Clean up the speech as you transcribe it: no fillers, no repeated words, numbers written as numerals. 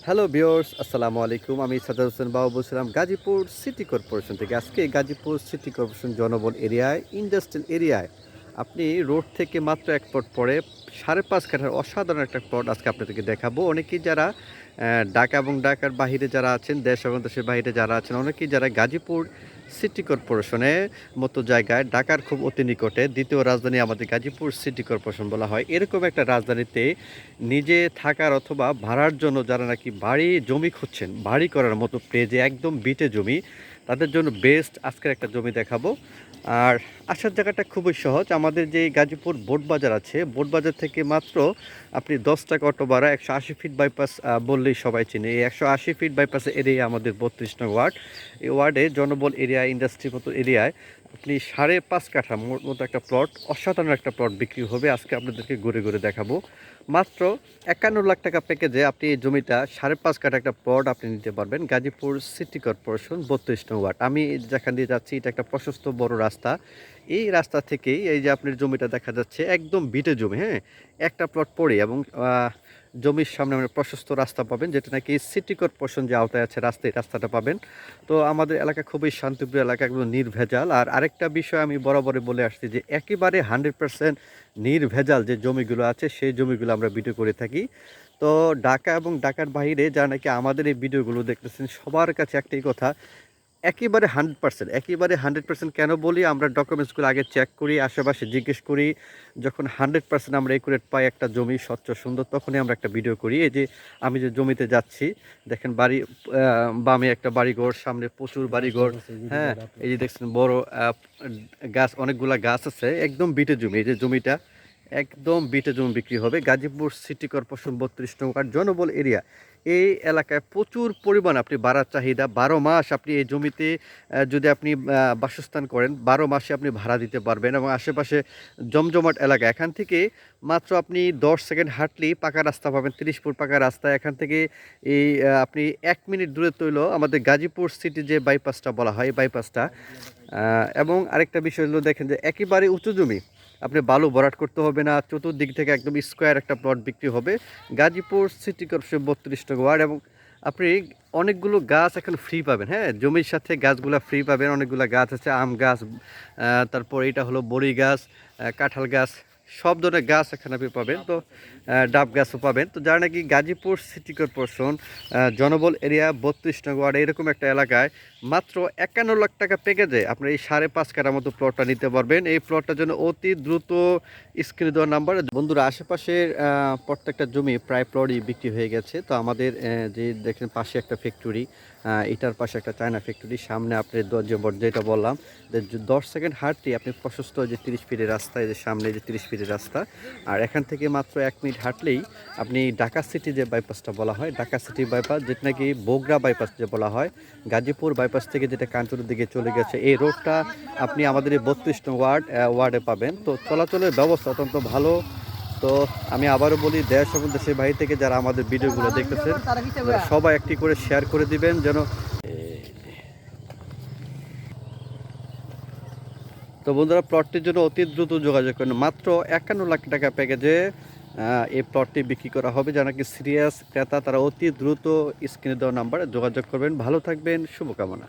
Hello viewers, আসসালামু আলাইকুম। আমি সাজ্জাদ হোসেন বাবু বলছিলাম গাজীপুর সিটি কর্পোরেশন থেকে। আজকে গাজীপুর সিটি কর্পোরেশন জনবল এরিয়ায়, ইন্ডাস্ট্রিয়াল এরিয়ায় আপনি রোড থেকে মাত্র এক প্লট পরে 5.5 কাঠার অসাধারণ একটা প্লট আজকে আপনাদেরকে দেখাবো। অনেকেই যারা ঢাকা এবং ঢাকার বাহিরে যারা আছেন, দেশ এবং দেশের বাহিরে যারা আছেন, অনেকেই যারা গাজীপুর সিটি কর্পোরেশনের মতো জায়গায়, ঢাকার খুব অতি নিকটে দ্বিতীয় রাজধানী আমাদের গাজীপুর সিটি কর্পোরেশন বলা হয়, এরকম একটা রাজধানীতে নিজে থাকার অথবা ভাড়ার জন্য যারা নাকি বাড়ি জমি খুঁজছেন, বাড়ি করার মতো প্লেজে একদম বিটে জমি, তাদের জন্য বেস্ট আজকের একটা জমি দেখাবো। আর আসার জায়গাটা খুবই সহজ। আমাদের যে গাজীপুর বোটবাজার আছে, বোটবাজার থেকে মাত্র আপনি 10 টাকা অটো ভাড়া 180 ফিট বাইপাস বললেই সবাই চিনে। এই 180 ফিট বাইপাসের এরিয়া আমাদের 32 নং ওয়ার্ড। এই ওয়ার্ডে জনবল এরিয়া, ইন্ডাস্ট্রি মতো এরিয়ায় আপনি 5.5 কাঠা মতো একটা প্লট, অসাধারণ একটা প্লট বিক্রি হবে। আজকে আপনাদেরকে ঘুরে ঘুরে দেখাবো। মাত্র 51 লাখ টাকা প্যাকেজে আপনি এই জমিটা 5.5 কাঠা একটা প্লট আপনি নিতে পারবেন গাজীপুর সিটি কর্পোরেশন 32 নং ওয়ার্ড। আমি যেখান দিয়ে যাচ্ছি এটা একটা প্রশস্ত বড় রাস্তা। এই রাস্তা থেকেই এই যে আপনার জমিটা দেখা যাচ্ছে একদম বিটে জমি, হ্যাঁ, একটা প্লট পড়ে এবং জমির সামনে আমরা প্রশস্ত রাস্তা পাবেন, যেটা নাকি সিটি কর্পোরেশন যে আওতায় আছে রাস্তাটা পাবেন। তো আমাদের এলাকা খুবই শান্তিপ্রিয় এলাকা, একদম নির্ভেজাল। আর আরেকটা বিষয় আমি বরাবরই বলে আসছি যে একেবারে 100% নির্ভেজাল যে জমিগুলো আছে সেই জমিগুলো আমরা ভিডিও করে থাকি। তো ঢাকা এবং ঢাকার বাইরে যারা নাকি আমাদের এই ভিডিওগুলো দেখতেছেন, সবার কাছে একটাই কথা, একেবারে 100%, একেবারে 100% কেন বলি, আমরা ডকুমেন্টসগুলো আগে চেক করি, আশেপাশে জিজ্ঞেস করি। যখন 100% আমরা একুরেট পাই একটা জমি স্বচ্ছ সুন্দর, তখনই আমরা একটা ভিডিও করি। এই যে আমি যে জমিতে যাচ্ছি, দেখেন বাড়ি, বামে একটা বাড়িঘর, সামনে প্রচুর বাড়িঘর, হ্যাঁ। এই যে দেখছেন বড় গাছ, অনেকগুলা গাছ আছে, একদম বিটে জমি। এই যে জমিটা একদম বিটে জমি বিক্রি হবে গাজীপুর সিটি কর্পোরেশন 32 নং ওয়ার্ড জনবল এরিয়া। এই এলাকায় প্রচুর পরিমাণ আপনি ভাড়ার চাহিদা। 12 মাস আপনি এই জমিতে যদি আপনি বাসস্থান করেন, 12 মাসে আপনি ভাড়া দিতে পারবেন। এবং আশেপাশে জমজমাট এলাকা, এখান থেকে মাত্র আপনি 10 সেকেন্ড হাঁটলেই পাকা রাস্তা পাবেন, 30 ফুট পাকা রাস্তা। এখান থেকে এই আপনি 1 মিনিট দূরে তৈল আমাদের গাজীপুর সিটি যে বাইপাসটা বলা হয়, এই বাইপাসটা। এবং আরেকটা বিষয় হলো, দেখেন যে একেবারে উঁচু জমি, আপনি বালু ভরাট করতে হবে না, চতুর্দিক থেকে একদম স্কোয়ার একটা প্লট বিক্রি হবে গাজীপুর সিটি কর্পোরেশন 32 নং ওয়ার্ড। এবং আপনি অনেকগুলো গাছ এখন ফ্রি পাবেন, হ্যাঁ, জমির সাথে গাছগুলো ফ্রি পাবেন। অনেকগুলো গাছ আছে, আম গাছ, তারপর এটা হলো বড়ি গাছ, কাঁঠাল গাছ, সব ধরনের গাছ এখানে আপনি পাবেন। তো ডাব গাছও পাবেন। তো যারা নাকি গাজীপুর সিটি কর্পোরেশন জনবল এরিয়া 32 নং ওয়ার্ড এরকম একটা এলাকায় মাত্র 51 লাখ টাকা প্যাকেজে আপনার এই 5.5 কাঠার মতো প্লটটা নিতে পারবেন। এই প্লটটার জন্য অতি দ্রুত স্ক্রিনে দেওয়ার নাম্বার। বন্ধুরা, আশেপাশের প্রত্যেকটা জমি প্রায় প্লটই বিক্রি হয়ে গেছে। তো আমাদের যে দেখেন পাশে একটা ফ্যাক্টরি, এটার পাশে একটা চায়না ফ্যাক্টরি, সামনে আপনি যেটা বললাম যে 10 সেকেন্ড হাঁটতেই আপনি প্রশস্ত যে 30 ফিটের রাস্তা, এই যে সামনে যে 30 ফিটের রাস্তা। আর এখান থেকে মাত্র 1 মিনিট হাঁটলেই আপনি ঢাকা সিটি যে বাইপাসটা বলা হয়, ঢাকা সিটি বাইপাস, যেটা নাকি বগুড়া বাইপাস যে বলা হয়, গাজীপুর বাইপাস থেকে যেটা কাঞ্চনের দিকে চলে গেছে, এই রোডটা আপনি আমাদের এই 32 নং ওয়ার্ডে পাবেন। তো চলাচলের ব্যবস্থা অত্যন্ত ভালো। তো আমি আবারও বলি, দেশ এবং দেশের বাইরে থেকে যারা আমাদের ভিডিওগুলো দেখতেছেন, সবাই একটি করে শেয়ার করে দিবেন যেন। তো বন্ধুরা, প্লটটির জন্য অতি দ্রুত যোগাযোগ করেন। মাত্র 51 লাখ টাকা প্যাকেজে এই প্লটটি বিক্রি করা হবে। যারা নাকি সিরিয়াস ক্রেতা, তারা অতি দ্রুত স্ক্রিনে দেওয়া নাম্বারে যোগাযোগ করবেন। ভালো থাকবেন, শুভকামনা।